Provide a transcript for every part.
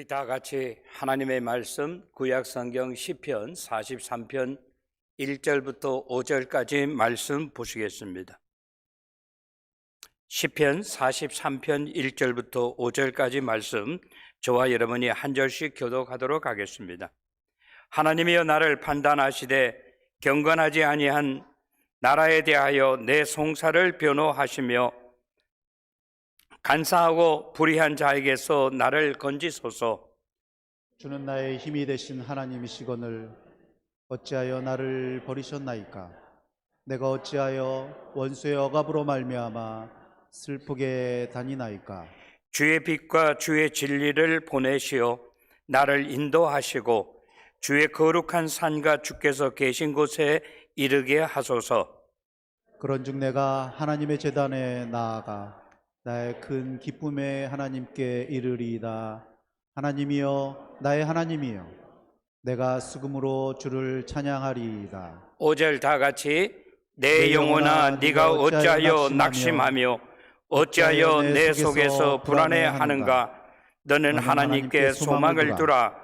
우리 다 같이 하나님의 말씀 구약성경 시편 43편 1절부터 5절까지 말씀 보시겠습니다. 시편 43편 1절부터 5절까지 말씀 저와 여러분이 한 절씩 교독하도록 하겠습니다. 하나님이여 나를 판단하시되 경건하지 아니한 나라에 대하여 내 송사를 변호하시며 간사하고 불의한 자에게서 나를 건지소서. 주는 나의 힘이 되신 하나님이시거늘 어찌하여 나를 버리셨나이까. 내가 어찌하여 원수의 억압으로 말미암아 슬프게 다니나이까. 주의 빛과 주의 진리를 보내시어 나를 인도하시고 주의 거룩한 산과 주께서 계신 곳에 이르게 하소서. 그런즉 내가 하나님의 제단에 나아가 나의 큰 기쁨의 하나님께 이르리이다. 하나님이여 나의 하나님이여 내가 수금으로 주를 찬양하리이다. 5절 다 같이 내 영혼아 네가 어찌하여 낙심하며 어찌하여 내 속에서 불안해하는가. 너는 하나님께 소망을 두라.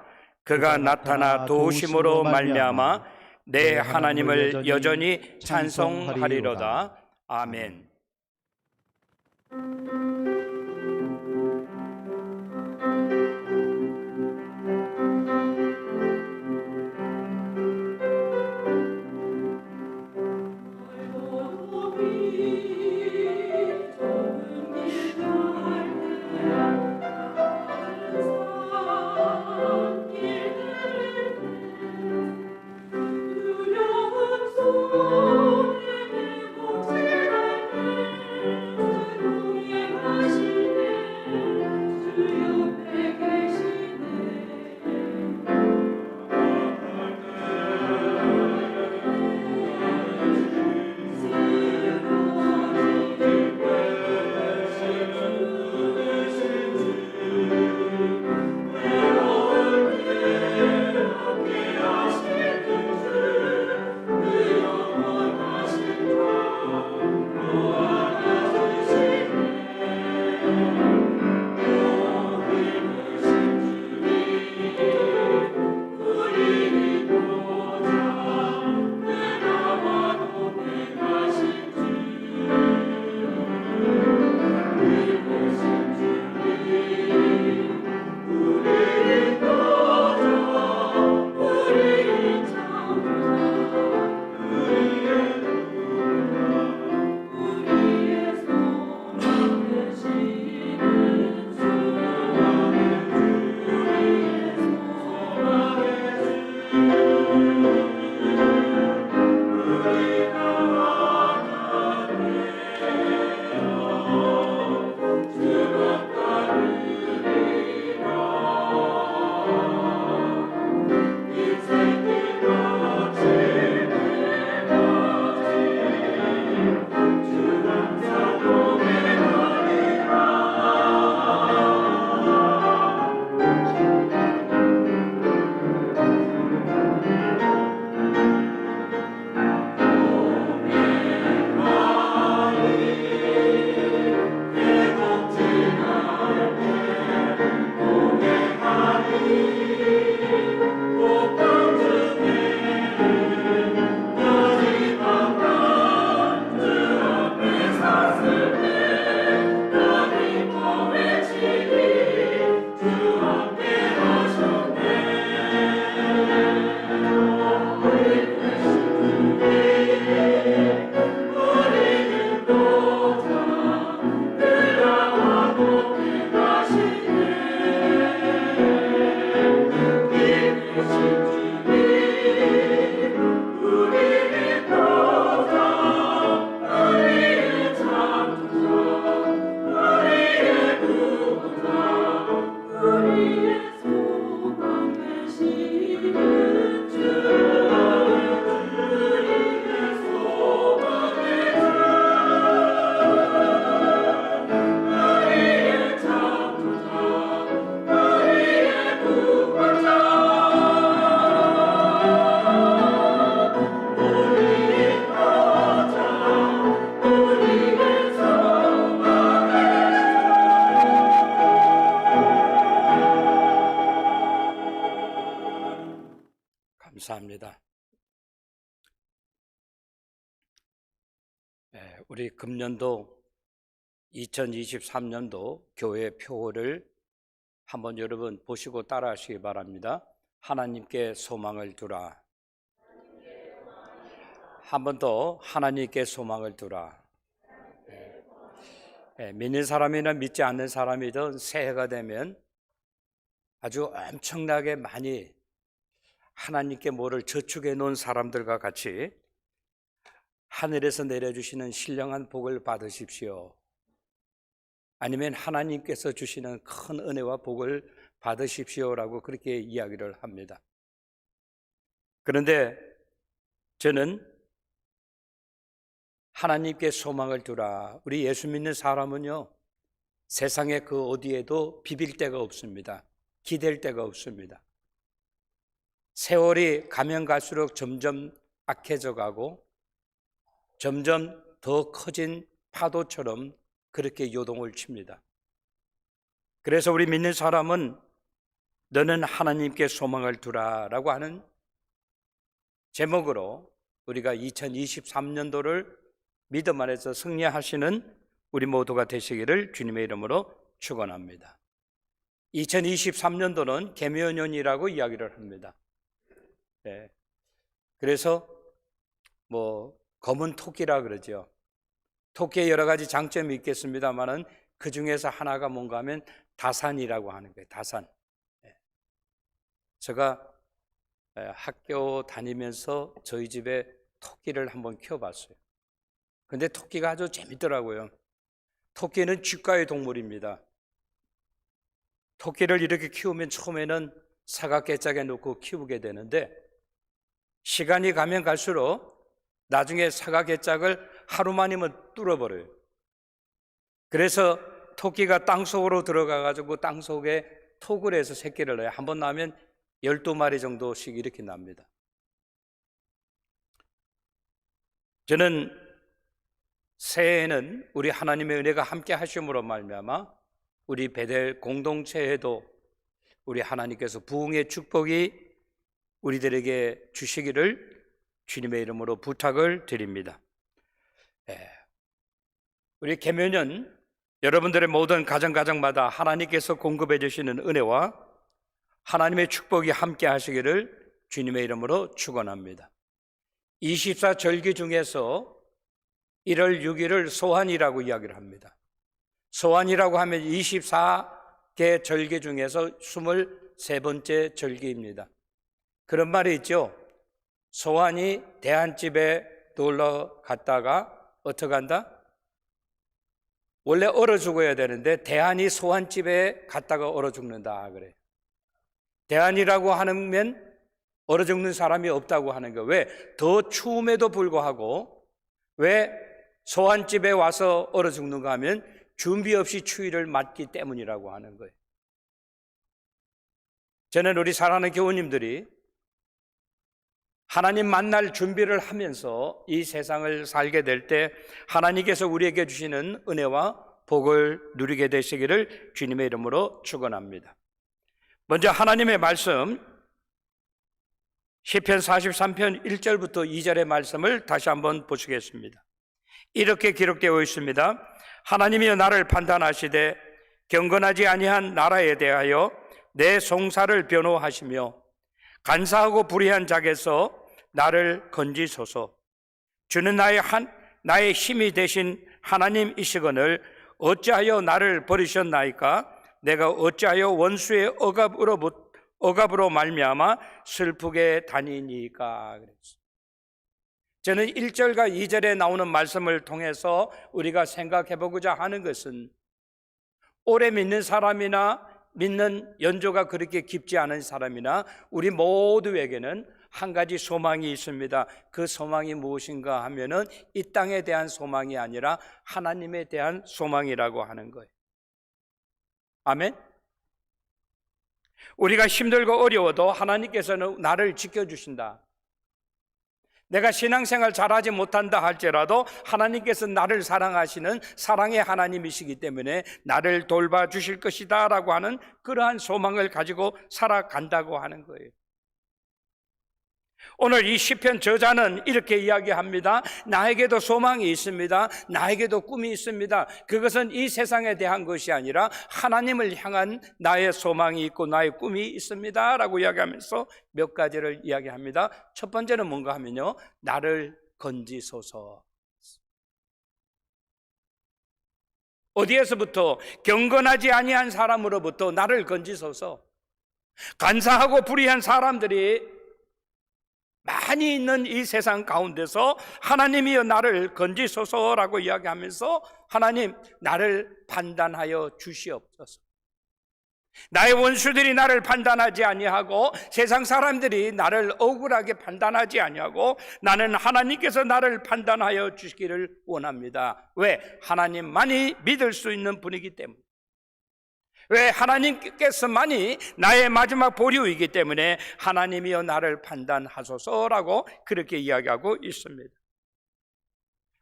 그가 나타나 도우심으로 말미암아 내 하나님을 여전히 찬송하리로다. 아멘. 감사합니다. 우리 금년도 2023년도 교회 표를 한번 여러분 보시고 따라하시기 바랍니다. 하나님께 소망을 두라. 한 번 더 하나님께 소망을 두라. 믿는 사람이나 믿지 않는 사람이든 새해가 되면 아주 엄청나게 많이 하나님께 뭐를 저축해 놓은 사람들과 같이 하늘에서 내려주시는 신령한 복을 받으십시오. 아니면 하나님께서 주시는 큰 은혜와 복을 받으십시오라고 그렇게 이야기를 합니다. 그런데 저는 하나님께 소망을 두라. 우리 예수 믿는 사람은요, 세상의 그 어디에도 비빌 데가 없습니다. 기댈 데가 없습니다. 세월이 가면 갈수록 점점 악해져 가고 점점 더 커진 파도처럼 그렇게 요동을 칩니다. 그래서 우리 믿는 사람은 너는 하나님께 소망을 두라라고 하는 제목으로 우리가 2023년도를 믿음 안에서 승리하시는 우리 모두가 되시기를 주님의 이름으로 축원합니다. 2023년도는 개묘년이라고 이야기를 합니다. 그래서 검은 토끼라 그러죠. 토끼의 여러 가지 장점이 있겠습니다만은 그 중에서 하나가 뭔가 하면 다산이라고 하는 거예요. 다산. 제가 학교 다니면서 저희 집에 토끼를 한번 키워봤어요. 근데 토끼가 아주 재밌더라고요. 토끼는 귓가의 동물입니다. 토끼를 이렇게 키우면 처음에는 사각개짝에 놓고 키우게 되는데 시간이 가면 갈수록 나중에 사각개짝을 하루만이면 뚫어버려요. 그래서 토끼가 땅속으로 들어가가지고 땅속에 톡을 해서 새끼를 낳아요. 한번 나면 12마리 정도씩 이렇게 납니다. 저는 새해에는 우리 하나님의 은혜가 함께 하심으로 말미암아 우리 베델 공동체에도 우리 하나님께서 부흥의 축복이 우리들에게 주시기를 주님의 이름으로 부탁을 드립니다. 우리 개묘년 여러분들의 모든 가정마다 하나님께서 공급해 주시는 은혜와 하나님의 축복이 함께 하시기를 주님의 이름으로 축원합니다. 24절기 중에서 1월 6일을 소환이라고 이야기를 합니다. 소환이라고 하면 24개 절기 중에서 23번째 절기입니다. 그런 말이 있죠. 소환이 대한집에 놀러 갔다가 어떻게 한다? 원래 얼어 죽어야 되는데 대한이 소환집에 갔다가 얼어 죽는다 그래요. 대한이라고 하면 얼어 죽는 사람이 없다고 하는 거예요. 왜? 더 추움에도 불구하고 왜 소환집에 와서 얼어 죽는가 하면 준비 없이 추위를 맞기 때문이라고 하는 거예요. 저는 우리 사랑하는 교우님들이 하나님 만날 준비를 하면서 이 세상을 살게 될 때 하나님께서 우리에게 주시는 은혜와 복을 누리게 되시기를 주님의 이름으로 축원합니다. 먼저 하나님의 말씀 시편 43편 1절부터 2절의 말씀을 다시 한번 보시겠습니다. 이렇게 기록되어 있습니다. 하나님이여 나를 판단하시되 경건하지 아니한 나라에 대하여 내 송사를 변호하시며 간사하고 불의한 자에게서 나를 건지소서. 주는 나의 힘이 되신 하나님이시거늘 어찌하여 나를 버리셨나이까? 내가 어찌하여 원수의 억압으로 말미암아 슬프게 다니니까? 저는 1절과 2절에 나오는 말씀을 통해서 우리가 생각해 보고자 하는 것은 오래 믿는 사람이나 믿는 연조가 그렇게 깊지 않은 사람이나 우리 모두에게는 한 가지 소망이 있습니다. 그 소망이 무엇인가 하면은 이 땅에 대한 소망이 아니라 하나님에 대한 소망이라고 하는 거예요. 아멘. 우리가 힘들고 어려워도 하나님께서는 나를 지켜주신다. 내가 신앙생활 잘하지 못한다 할지라도 하나님께서 나를 사랑하시는 사랑의 하나님이시기 때문에 나를 돌봐주실 것이다 라고 하는 그러한 소망을 가지고 살아간다고 하는 거예요. 오늘 이 시편 저자는 이렇게 이야기합니다. 나에게도 소망이 있습니다. 나에게도 꿈이 있습니다. 그것은 이 세상에 대한 것이 아니라 하나님을 향한 나의 소망이 있고 나의 꿈이 있습니다 라고 이야기하면서 몇 가지를 이야기합니다. 첫 번째는 뭔가 하면요, 나를 건지소서. 어디에서부터? 경건하지 아니한 사람으로부터 나를 건지소서. 간사하고 불의한 사람들이 많이 있는 이 세상 가운데서 하나님이여 나를 건지소서라고 이야기하면서 하나님, 나를 판단하여 주시옵소서. 나의 원수들이 나를 판단하지 아니하고 세상 사람들이 나를 억울하게 판단하지 아니하고 나는 하나님께서 나를 판단하여 주시기를 원합니다. 왜? 하나님만이 믿을 수 있는 분이기 때문에. 왜? 하나님께서만이 나의 마지막 보류이기 때문에 하나님이여 나를 판단하소서라고 그렇게 이야기하고 있습니다.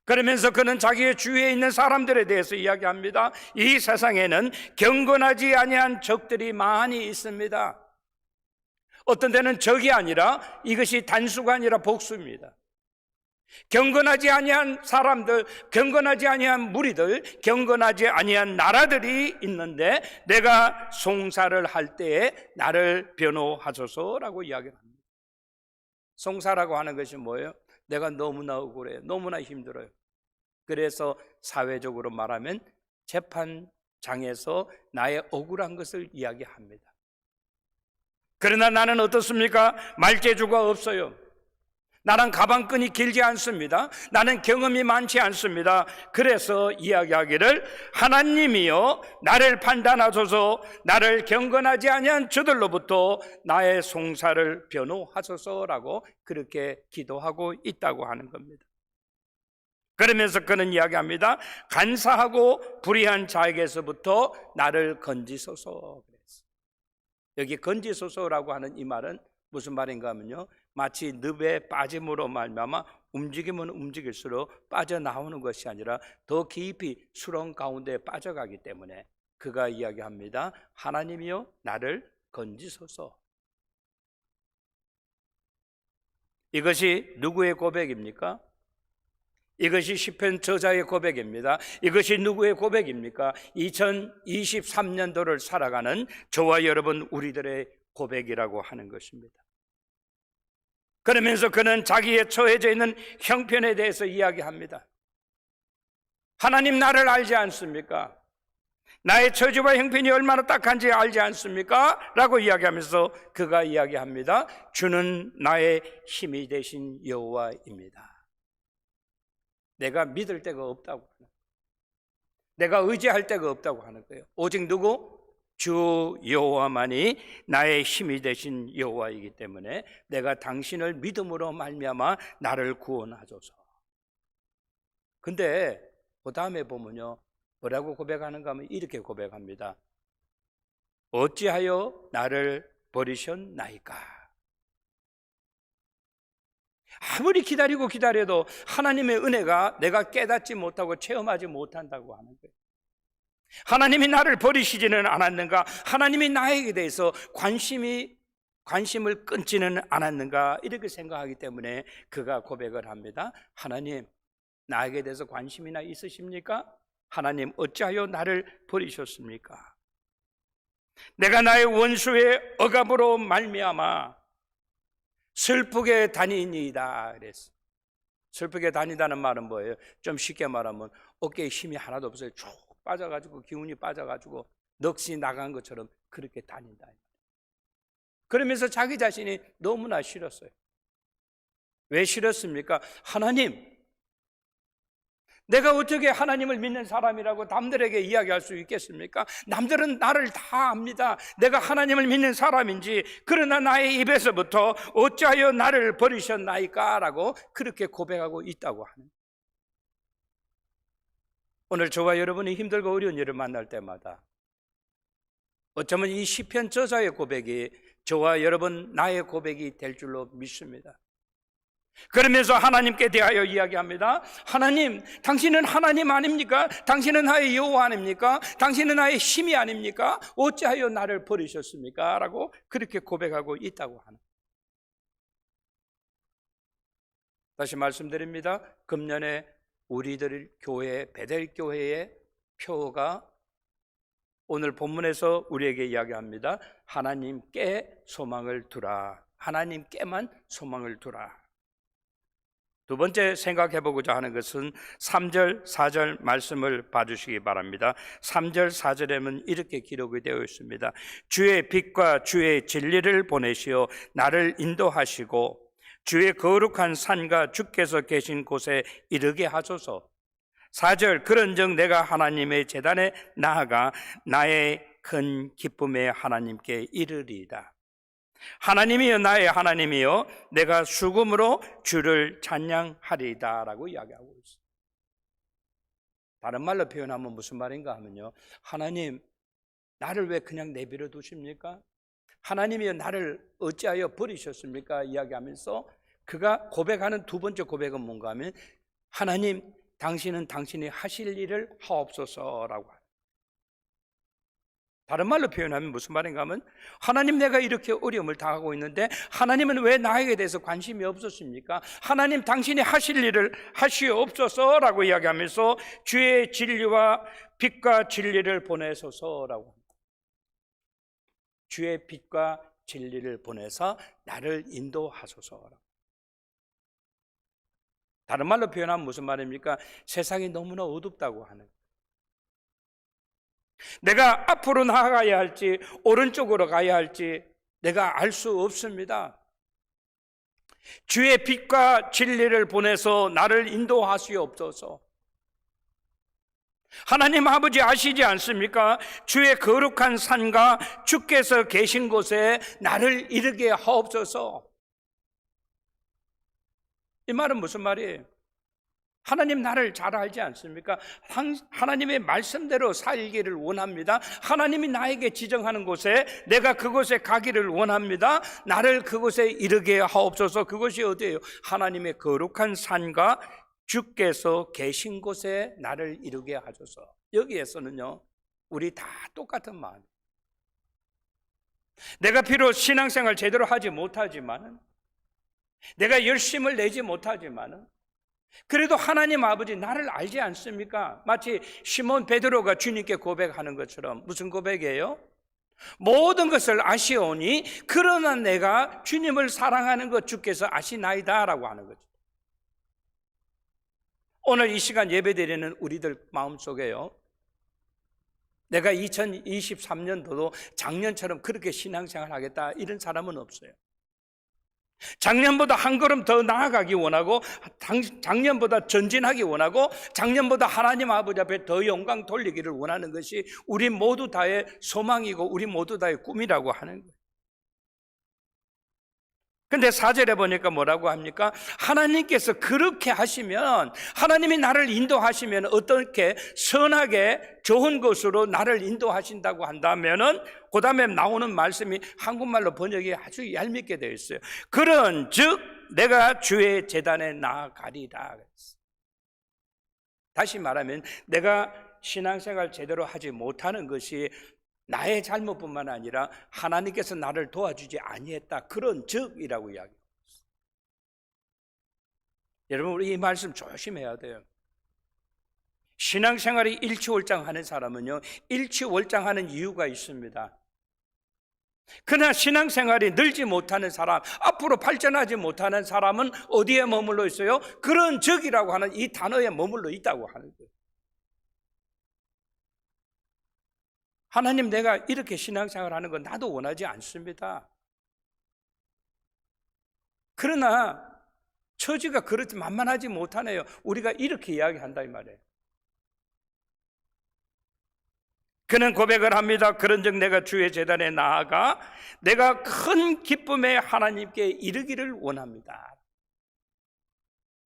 그러면서 그는 자기의 주위에 있는 사람들에 대해서 이야기합니다. 이 세상에는 경건하지 아니한 적들이 많이 있습니다. 어떤 때는 적이 아니라 이것이 단수가 아니라 복수입니다. 경건하지 아니한 사람들, 경건하지 아니한 무리들, 경건하지 아니한 나라들이 있는데 내가 송사를 할 때에 나를 변호하소서라고 이야기를 합니다. 송사라고 하는 것이 뭐예요? 내가 너무나 억울해요. 너무나 힘들어요. 그래서 사회적으로 말하면 재판장에서 나의 억울한 것을 이야기합니다. 그러나 나는 어떻습니까? 말재주가 없어요. 나는 가방끈이 길지 않습니다. 나는 경험이 많지 않습니다. 그래서 이야기하기를 하나님이여 나를 판단하소서, 나를 경건하지 아니한 저들로부터 나의 송사를 변호하소서라고 그렇게 기도하고 있다고 하는 겁니다. 그러면서 그는 이야기합니다. 간사하고 불의한 자에게서부터 나를 건지소서. 여기 건지소서라고 하는 이 말은 무슨 말인가 하면요, 마치 늪에 빠짐으로 말미암아 움직이면 움직일수록 빠져나오는 것이 아니라 더 깊이 수렁 가운데 빠져가기 때문에 그가 이야기합니다. 하나님이여 나를 건지소서. 이것이 누구의 고백입니까? 이것이 시편 저자의 고백입니다. 이것이 누구의 고백입니까? 2023년도를 살아가는 저와 여러분 우리들의 고백이라고 하는 것입니다. 그러면서 그는 자기의 처해져 있는 형편에 대해서 이야기합니다. 하나님 나를 알지 않습니까? 나의 처지와 형편이 얼마나 딱한지 알지 않습니까? 라고 이야기하면서 그가 이야기합니다. 주는 나의 힘이 되신 여호와입니다. 내가 믿을 데가 없다고 하는 거예요. 내가 의지할 데가 없다고 하는 거예요. 오직 누구? 주 여호와만이 나의 힘이 되신 여호와이기 때문에 내가 당신을 믿음으로 말미암아 나를 구원하소서. 근데 그 다음에 보면요, 뭐라고 고백하는가 하면 이렇게 고백합니다. 어찌하여 나를 버리셨나이까? 아무리 기다리고 기다려도 하나님의 은혜가 내가 깨닫지 못하고 체험하지 못한다고 하는 거예요. 하나님이 나를 버리시지는 않았는가? 하나님이 나에게 대해서 관심을 끊지는 않았는가? 이렇게 생각하기 때문에 그가 고백을 합니다. 하나님, 나에게 대해서 관심이나 있으십니까? 하나님, 어찌하여 나를 버리셨습니까? 내가 나의 원수의 억압으로 말미암아 슬프게 다니니이다 그랬어. 슬프게 다니다는 말은 뭐예요? 좀 쉽게 말하면 어깨에 힘이 하나도 없어요. 쭉 빠져가지고 기운이 빠져가지고 넋이 나간 것처럼 그렇게 다닌다. 그러면서 자기 자신이 너무나 싫었어요. 왜 싫었습니까? 하나님, 내가 어떻게 하나님을 믿는 사람이라고 남들에게 이야기할 수 있겠습니까? 남들은 나를 다 압니다. 내가 하나님을 믿는 사람인지. 그러나 나의 입에서부터 어찌하여 나를 버리셨나이까? 라고 그렇게 고백하고 있다고 하는. 오늘 저와 여러분이 힘들고 어려운 일을 만날 때마다 어쩌면 이 시편 저자의 고백이 저와 여러분 나의 고백이 될 줄로 믿습니다. 그러면서 하나님께 대하여 이야기합니다. 하나님, 당신은 하나님 아닙니까? 당신은 나의 여호와 아닙니까? 당신은 나의 힘이 아닙니까? 어찌하여 나를 버리셨습니까? 라고 그렇게 고백하고 있다고 하는. 다시 말씀드립니다. 금년에 우리들 교회, 베델 교회의 표가 오늘 본문에서 우리에게 이야기합니다. 하나님께 소망을 두라. 하나님께만 소망을 두라. 두 번째 생각해보고자 하는 것은 3절, 4절 말씀을 봐주시기 바랍니다. 3절, 4절에는 이렇게 기록이 되어 있습니다. 주의 빛과 주의 진리를 보내시어 나를 인도하시고 주의 거룩한 산과 주께서 계신 곳에 이르게 하소서. 4절, 그런즉 내가 하나님의 제단에 나아가 나의 큰 기쁨의 하나님께 이르리이다. 하나님이여 나의 하나님이여 내가 수금으로 주를 찬양하리이다 라고 이야기하고 있습니다. 다른 말로 표현하면 무슨 말인가 하면요, 하나님 나를 왜 그냥 내버려 두십니까? 하나님이여 나를 어찌하여 버리셨습니까? 이야기하면서 그가 고백하는 두 번째 고백은 뭔가 하면 하나님 당신은 당신이 하실 일을 하옵소서라고 합니다. 다른 말로 표현하면 무슨 말인가 하면 하나님 내가 이렇게 어려움을 당하고 있는데 하나님은 왜 나에게 대해서 관심이 없었습니까? 하나님 당신이 하실 일을 하시옵소서라고 이야기하면서 주의 진리와 빛과 진리를 보내소서라고 합니다. 주의 빛과 진리를 보내서 나를 인도하소서라고. 다른 말로 표현하면 무슨 말입니까? 세상이 너무나 어둡다고 하는 거예요. 내가 앞으로 나아가야 할지 오른쪽으로 가야 할지 내가 알 수 없습니다. 주의 빛과 진리를 보내서 나를 인도하시옵소서. 하나님 아버지 아시지 않습니까? 주의 거룩한 산과 주께서 계신 곳에 나를 이르게 하옵소서. 이 말은 무슨 말이에요? 하나님 나를 잘 알지 않습니까? 하나님의 말씀대로 살기를 원합니다. 하나님이 나에게 지정하는 곳에 내가 그곳에 가기를 원합니다. 나를 그곳에 이르게 하옵소서. 그것이 어디예요? 하나님의 거룩한 산과 주께서 계신 곳에 나를 이르게 하소서. 여기에서는요, 우리 다 똑같은 마음이에요. 내가 비록 신앙생활 제대로 하지 못하지만, 내가 열심을 내지 못하지만 그래도 하나님 아버지 나를 알지 않습니까? 마치 시몬 베드로가 주님께 고백하는 것처럼. 무슨 고백이에요? 모든 것을 아시오니 그러나 내가 주님을 사랑하는 것 주께서 아시나이다 라고 하는 거죠. 오늘 이 시간 예배드리는 우리들 마음속에요, 내가 2023년도도 작년처럼 그렇게 신앙생활 하겠다 이런 사람은 없어요. 작년보다 한 걸음 더 나아가기 원하고, 작년보다 전진하기 원하고, 작년보다 하나님 아버지 앞에 더 영광 돌리기를 원하는 것이 우리 모두 다의 소망이고 우리 모두 다의 꿈이라고 하는 거예요. 근데 4절에 보니까 뭐라고 합니까? 하나님께서 그렇게 하시면, 하나님이 나를 인도하시면 어떻게 선하게 좋은 것으로 나를 인도하신다고 한다면은 그 다음에 나오는 말씀이 한국말로 번역이 아주 얄밉게 되어 있어요. 그런즉 내가 주의 제단에 나아가리라. 다시 말하면 내가 신앙생활 제대로 하지 못하는 것이 나의 잘못뿐만 아니라 하나님께서 나를 도와주지 아니했다, 그런 즉이라고 이야기합니다. 여러분, 우리 이 말씀 조심해야 돼요. 신앙생활이 일취월장하는 사람은요, 일취월장하는 이유가 있습니다. 그러나 신앙생활이 늘지 못하는 사람, 앞으로 발전하지 못하는 사람은 어디에 머물러 있어요? 그런 적이라고 하는 이 단어에 머물러 있다고 하는 거예요. 하나님, 내가 이렇게 신앙생활 하는 건 나도 원하지 않습니다. 그러나 처지가 그렇게 만만하지 못하네요. 우리가 이렇게 이야기한다 이 말이에요. 그는 고백을 합니다. 그런즉 내가 주의 제단에 나아가 내가 큰 기쁨의 하나님께 이르기를 원합니다.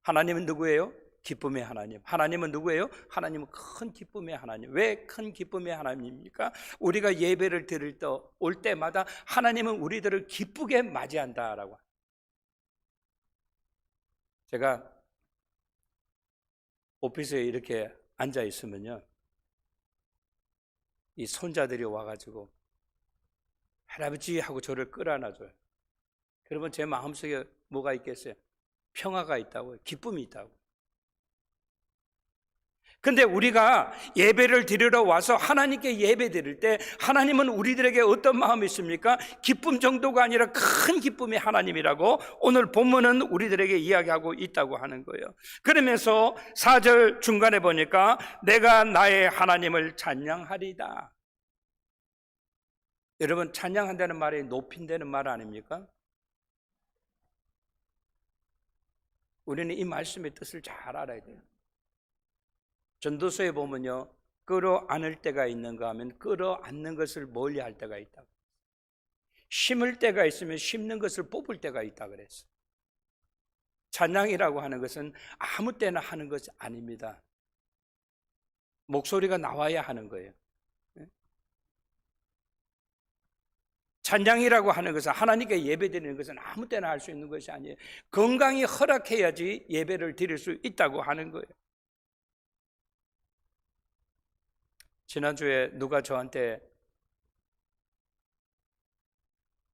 하나님은 누구예요? 기쁨의 하나님. 하나님은 누구예요? 하나님은 큰 기쁨의 하나님. 왜 큰 기쁨의 하나님입니까? 우리가 예배를 드릴 때 올 때마다 하나님은 우리들을 기쁘게 맞이한다라고. 제가 오피스에 이렇게 앉아 있으면요, 이 손자들이 와가지고 할아버지 하고 저를 끌어안아줘요. 그러면 제 마음속에 뭐가 있겠어요? 평화가 있다고요. 기쁨이 있다고. 근데 우리가 예배를 드리러 와서 하나님께 예배 드릴 때 하나님은 우리들에게 어떤 마음이 있습니까? 기쁨 정도가 아니라 큰 기쁨이 하나님이라고 오늘 본문은 우리들에게 이야기하고 있다고 하는 거예요. 그러면서 4절 중간에 보니까 내가 나의 하나님을 찬양하리다. 여러분, 찬양한다는 말이 높인다는 말 아닙니까? 우리는 이 말씀의 뜻을 잘 알아야 돼요. 전도서에 보면요, 끌어안을 때가 있는가 하면 끌어안는 것을 멀리 할 때가 있다. 심을 때가 있으면 심는 것을 뽑을 때가 있다 그랬어요. 찬양이라고 하는 것은 아무 때나 하는 것이 아닙니다. 목소리가 나와야 하는 거예요. 찬양이라고 하는 것은 하나님께 예배드리는 것은 아무 때나 할 수 있는 것이 아니에요. 건강이 허락해야지 예배를 드릴 수 있다고 하는 거예요. 지난주에 누가 저한테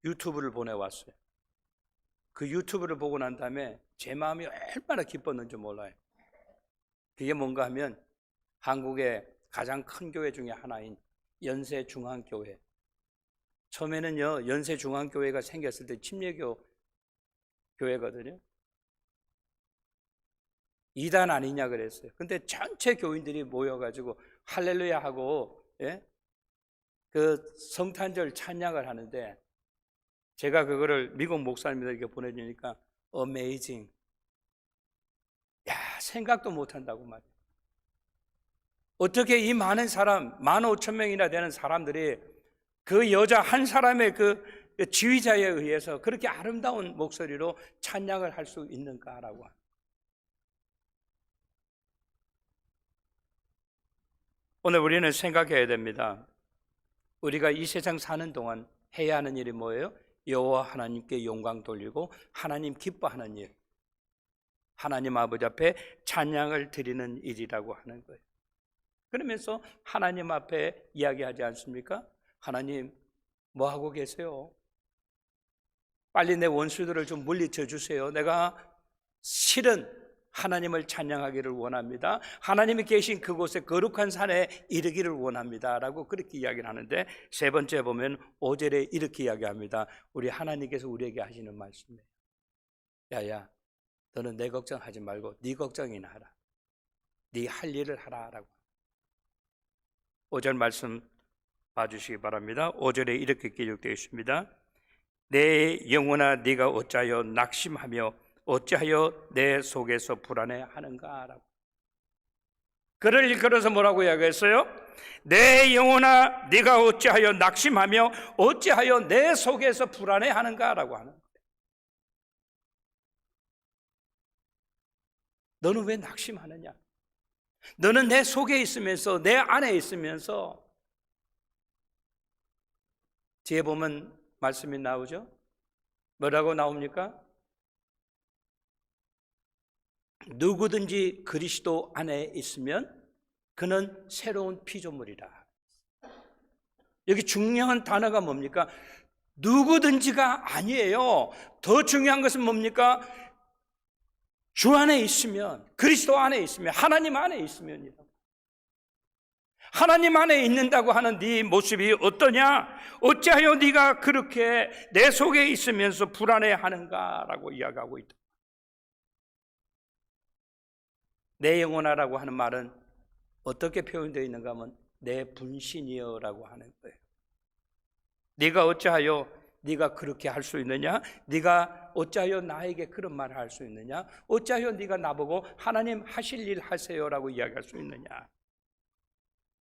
유튜브를 보내왔어요. 그 유튜브를 보고 난 다음에 제 마음이 얼마나 기뻤는지 몰라요. 그게 뭔가 하면 한국의 가장 큰 교회 중에 하나인 연세중앙교회. 처음에는요, 연세중앙교회가 생겼을 때 침례교 교회거든요. 이단 아니냐 그랬어요. 근데 전체 교인들이 모여가지고 할렐루야 하고, 예? 그 성탄절 찬양을 하는데 제가 그거를 미국 목사님들에게 보내주니까 어메이징. 야, 생각도 못 한다고 말이에요. 어떻게 이 많은 사람, 15,000명이나 되는 사람들이 그 여자 한 사람의 그 지휘자에 의해서 그렇게 아름다운 목소리로 찬양을 할 수 있는가라고 합니다. 오늘 우리는 생각해야 됩니다. 우리가 이 세상 사는 동안 해야 하는 일이 뭐예요? 여호와 하나님께 영광 돌리고 하나님 기뻐하는 일, 하나님 아버지 앞에 찬양을 드리는 일이라고 하는 거예요. 그러면서 하나님 앞에 이야기하지 않습니까? 하나님, 뭐 하고 계세요? 빨리 내 원수들을 좀 물리쳐 주세요. 내가 실은 하나님을 찬양하기를 원합니다. 하나님이 계신 그곳에 거룩한 산에 이르기를 원합니다 라고 그렇게 이야기를 하는데, 세 번째 보면 5절에 이렇게 이야기합니다. 우리 하나님께서 우리에게 하시는 말씀이에요. 야야, 너는 내 걱정하지 말고 네 걱정이나 하라. 네 할 일을 하라 라고. 5절 말씀 봐주시기 바랍니다. 5절에 이렇게 기록되어 있습니다. 내 영혼아, 네가 어찌하여 낙심하며 어찌하여 내 속에서 불안해하는가 라고. 글을 일컬어서 뭐라고 이야기했어요? 내 영혼아, 네가 어찌하여 낙심하며 어찌하여 내 속에서 불안해하는가 라고 하는 거예요. 너는 왜 낙심하느냐? 너는 내 속에 있으면서, 내 안에 있으면서, 뒤에 보면 말씀이 나오죠? 뭐라고 나옵니까? 누구든지 그리스도 안에 있으면 그는 새로운 피조물이라. 여기 중요한 단어가 뭡니까? 누구든지가 아니에요. 더 중요한 것은 뭡니까? 주 안에 있으면, 그리스도 안에 있으면, 하나님 안에 있으면이다. 하나님 안에 있는다고 하는 네 모습이 어떠냐? 어찌하여 네가 그렇게 내 속에 있으면서 불안해하는가라고 이야기하고 있다. 내 영혼아라고 하는 말은 어떻게 표현되어 있는가 하면 내 분신이여라고 하는 거예요. 네가 어찌하여 네가 그렇게 할 수 있느냐? 네가 어찌하여 나에게 그런 말을 할 수 있느냐? 어찌하여 네가 나보고 하나님 하실 일 하세요라고 이야기할 수 있느냐?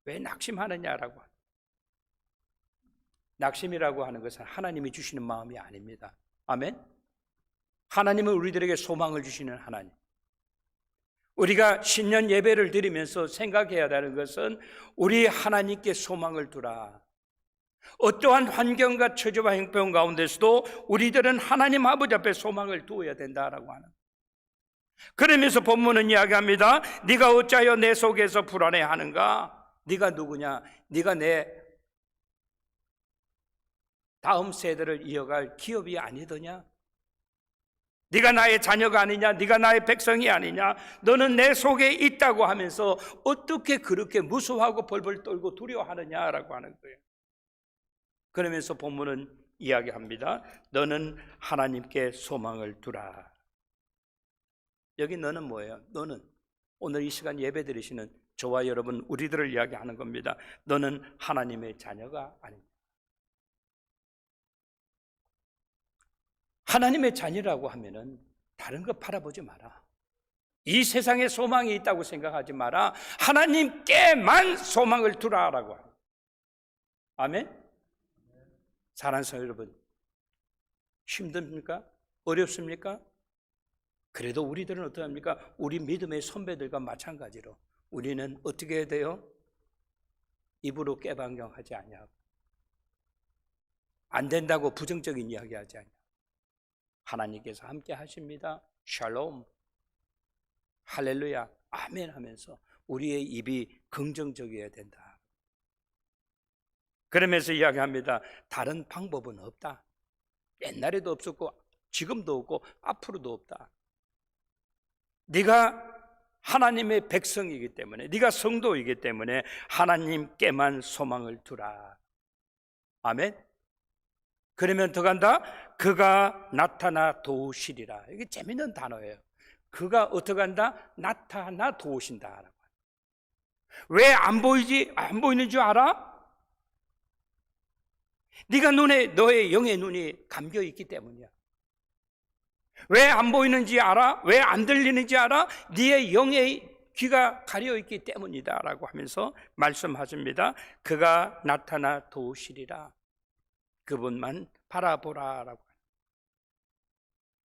왜 낙심하느냐라고. 낙심이라고 하는 것은 하나님이 주시는 마음이 아닙니다. 아멘? 하나님은 우리들에게 소망을 주시는 하나님. 우리가 신년 예배를 드리면서 생각해야 하는 것은 우리 하나님께 소망을 두라. 어떠한 환경과 처지와 형편 가운데서도 우리들은 하나님 아버지 앞에 소망을 두어야 된다라고 하는. 그러면서 본문은 이야기합니다. 네가 어찌하여 내 속에서 불안해하는가? 네가 누구냐? 네가 내 다음 세대를 이어갈 기업이 아니더냐? 네가 나의 자녀가 아니냐, 네가 나의 백성이 아니냐, 너는 내 속에 있다고 하면서 어떻게 그렇게 무서워하고 벌벌 떨고 두려워하느냐라고 하는 거예요. 그러면서 본문은 이야기합니다. 너는 하나님께 소망을 두라. 여기 너는 뭐예요? 너는 오늘 이 시간 예배 드리시는 저와 여러분 우리들을 이야기하는 겁니다. 너는 하나님의 자녀가 아닙니다. 하나님의 자녀라고 하면은 다른 거 바라보지 마라. 이 세상에 소망이 있다고 생각하지 마라. 하나님께만 소망을 두라라고 합니다. 아멘. 사랑하는 성도 여러분, 힘듭니까? 어렵습니까? 그래도 우리들은 어떡합니까? 우리 믿음의 선배들과 마찬가지로 우리는 어떻게 해야 돼요? 입으로 깨방정하지 아니하고, 안 된다고 부정적인 이야기하지 아니하고, 하나님께서 함께 하십니다. 샬롬, 할렐루야, 아멘 하면서 우리의 입이 긍정적이어야 된다. 그러면서 이야기합니다. 다른 방법은 없다. 옛날에도 없었고 지금도 없고 앞으로도 없다. 네가 하나님의 백성이기 때문에, 네가 성도이기 때문에 하나님께만 소망을 두라. 아멘. 그러면 더 간다. 그가 나타나 도우시리라. 이게 재밌는 단어예요. 그가 어떻게 한다? 나타나 도우신다. 왜 안 보이지? 안 보이는 줄 알아? 네가 너의 영의 눈이 감겨 있기 때문이야. 왜 안 보이는지 알아? 왜 안 들리는지 알아? 네의 영의 귀가 가려 있기 때문이다 라고 하면서 말씀하십니다. 그가 나타나 도우시리라. 그분만 바라보라 라고.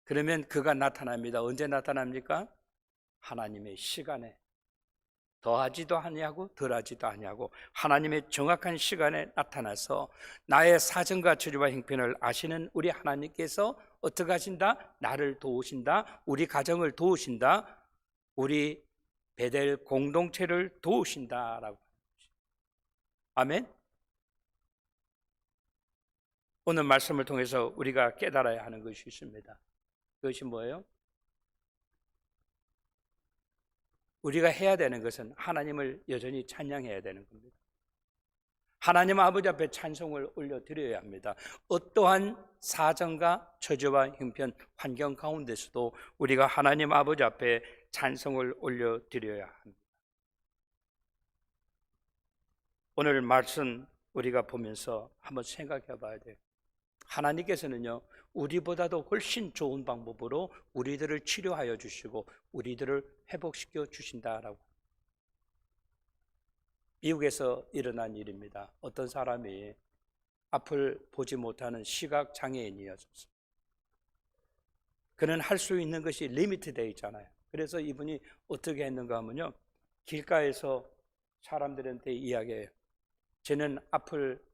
그러면 그가 나타납니다. 언제 나타납니까? 하나님의 시간에. 더하지도 아니하고 덜하지도 아니하고 하나님의 정확한 시간에 나타나서 나의 사정과 처지와 형편을 아시는 우리 하나님께서 어떻게 하신다? 나를 도우신다. 우리 가정을 도우신다. 우리 베델 공동체를 도우신다라고. 아멘. 오늘 말씀을 통해서 우리가 깨달아야 하는 것이 있습니다. 그것이 뭐예요? 우리가 해야 되는 것은 하나님을 여전히 찬양해야 되는 겁니다. 하나님 아버지 앞에 찬송을 올려드려야 합니다. 어떠한 사정과 처지와 형편, 환경 가운데서도 우리가 하나님 아버지 앞에 찬송을 올려드려야 합니다. 오늘 말씀 우리가 보면서 한번 생각해 봐야 돼요. 하나님께서는요, 우리보다도 훨씬 좋은 방법으로 우리들을 치료하여 주시고 우리들을 회복시켜 주신다라고. 미국에서 일어난 일입니다. 어떤 사람이 앞을 보지 못하는 시각 장애인이었어요. 그는 할 수 있는 것이 리미트되어 있잖아요. 그래서 이분이 어떻게 했는가 하면요, 길가에서 사람들한테 이야기해요. 저는 앞을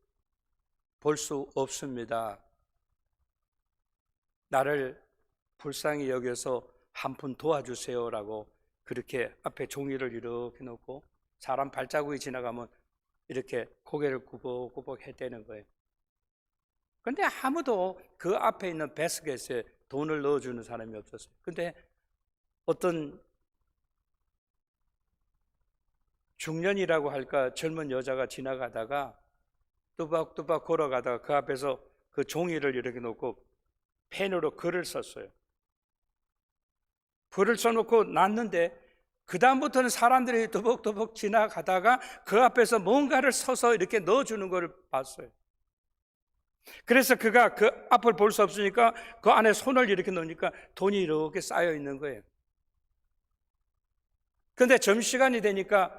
볼 수 없습니다. 나를 불쌍히 여겨서 한 푼 도와주세요라고 그렇게 앞에 종이를 이렇게 놓고 사람 발자국이 지나가면 이렇게 고개를 구벅구벅 해대는 거예요. 그런데 아무도 그 앞에 있는 바스켓에 돈을 넣어주는 사람이 없었어요. 근데 어떤 중년이라고 할까 젊은 여자가 지나가다가 뚜벅뚜벅 걸어가다가 그 앞에서 그 종이를 이렇게 놓고 펜으로 글을 썼어요. 글을 써놓고 놨는데 그 다음부터는 사람들이 뚜벅뚜벅 지나가다가 그 앞에서 뭔가를 써서 이렇게 넣어주는 걸 봤어요. 그래서 그가 그 앞을 볼 수 없으니까 그 안에 손을 이렇게 넣으니까 돈이 이렇게 쌓여 있는 거예요. 그런데 점심시간이 되니까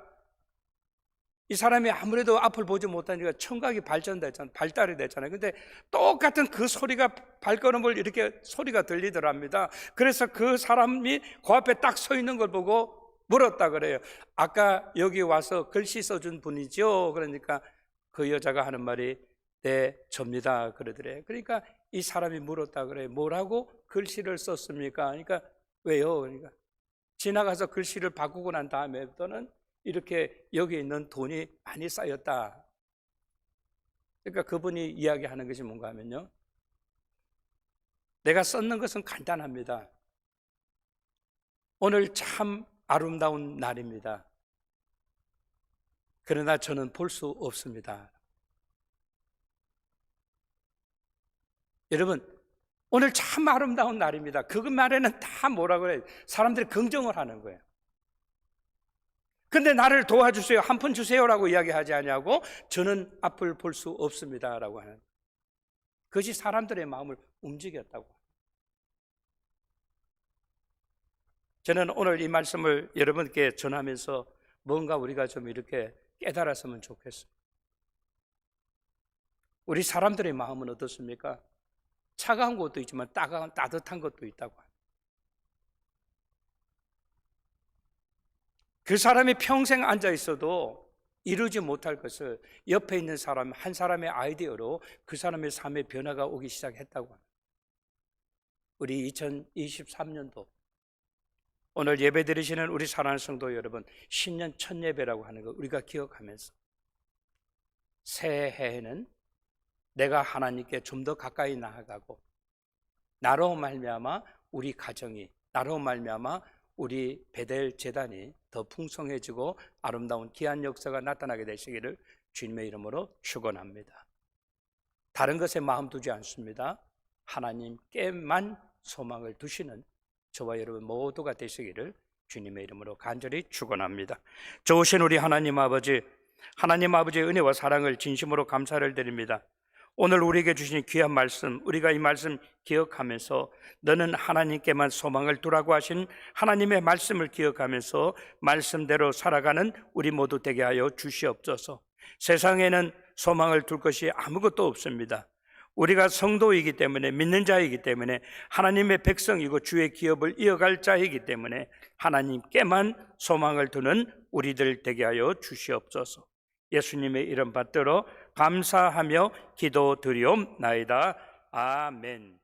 이 사람이 아무래도 앞을 보지 못하니까 청각이 발달이 됐잖아요. 근데 똑같은 그 소리가 발걸음을 이렇게 소리가 들리더랍니다. 그래서 그 사람이 그 앞에 딱 서 있는 걸 보고 물었다 그래요. 아까 여기 와서 글씨 써준 분이죠? 그러니까 그 여자가 하는 말이 네, 접니다. 그러더래요. 그러니까 이 사람이 물었다 그래요. 뭐라고 글씨를 썼습니까? 그러니까 왜요? 그러니까 지나가서 글씨를 바꾸고 난 다음에부터는 이렇게 여기 있는 돈이 많이 쌓였다. 그러니까 그분이 이야기하는 것이 뭔가 하면요, 내가 썼는 것은 간단합니다. 오늘 참 아름다운 날입니다. 그러나 저는 볼 수 없습니다. 여러분, 오늘 참 아름다운 날입니다. 그 말에는 다 뭐라 그래요? 사람들이 긍정을 하는 거예요. 근데 나를 도와주세요, 한 푼 주세요라고 이야기하지 않냐고, 저는 앞을 볼 수 없습니다라고 하는, 그것이 사람들의 마음을 움직였다고. 저는 오늘 이 말씀을 여러분께 전하면서 뭔가 우리가 좀 이렇게 깨달았으면 좋겠어요. 우리 사람들의 마음은 어떻습니까? 차가운 것도 있지만 따뜻한 것도 있다고. 그 사람이 평생 앉아 있어도 이루지 못할 것을 옆에 있는 사람 한 사람의 아이디어로 그 사람의 삶의 변화가 오기 시작했다고 합니다. 우리 2023년도 오늘 예배 드리시는 우리 사랑하는 성도 여러분, 신년 첫 예배라고 하는 거 우리가 기억하면서 새해에는 내가 하나님께 좀 더 가까이 나아가고, 나로 말미암아 우리 가정이, 나로 말미암아 우리 베델 재단이 더 풍성해지고 아름다운 귀한 역사가 나타나게 되시기를 주님의 이름으로 축원합니다. 다른 것에 마음 두지 않습니다. 하나님께만 소망을 두시는 저와 여러분 모두가 되시기를 주님의 이름으로 간절히 축원합니다. 좋으신 우리 하나님 아버지의 은혜와 사랑을 진심으로 감사를 드립니다. 오늘 우리에게 주신 귀한 말씀, 우리가 이 말씀 기억하면서 너는 하나님께만 소망을 두라고 하신 하나님의 말씀을 기억하면서 말씀대로 살아가는 우리 모두 되게 하여 주시옵소서. 세상에는 소망을 둘 것이 아무것도 없습니다. 우리가 성도이기 때문에, 믿는 자이기 때문에, 하나님의 백성이고 주의 기업을 이어갈 자이기 때문에 하나님께만 소망을 두는 우리들 되게 하여 주시옵소서. 예수님의 이름 받들어 감사하며 기도드리옵나이다. 아멘.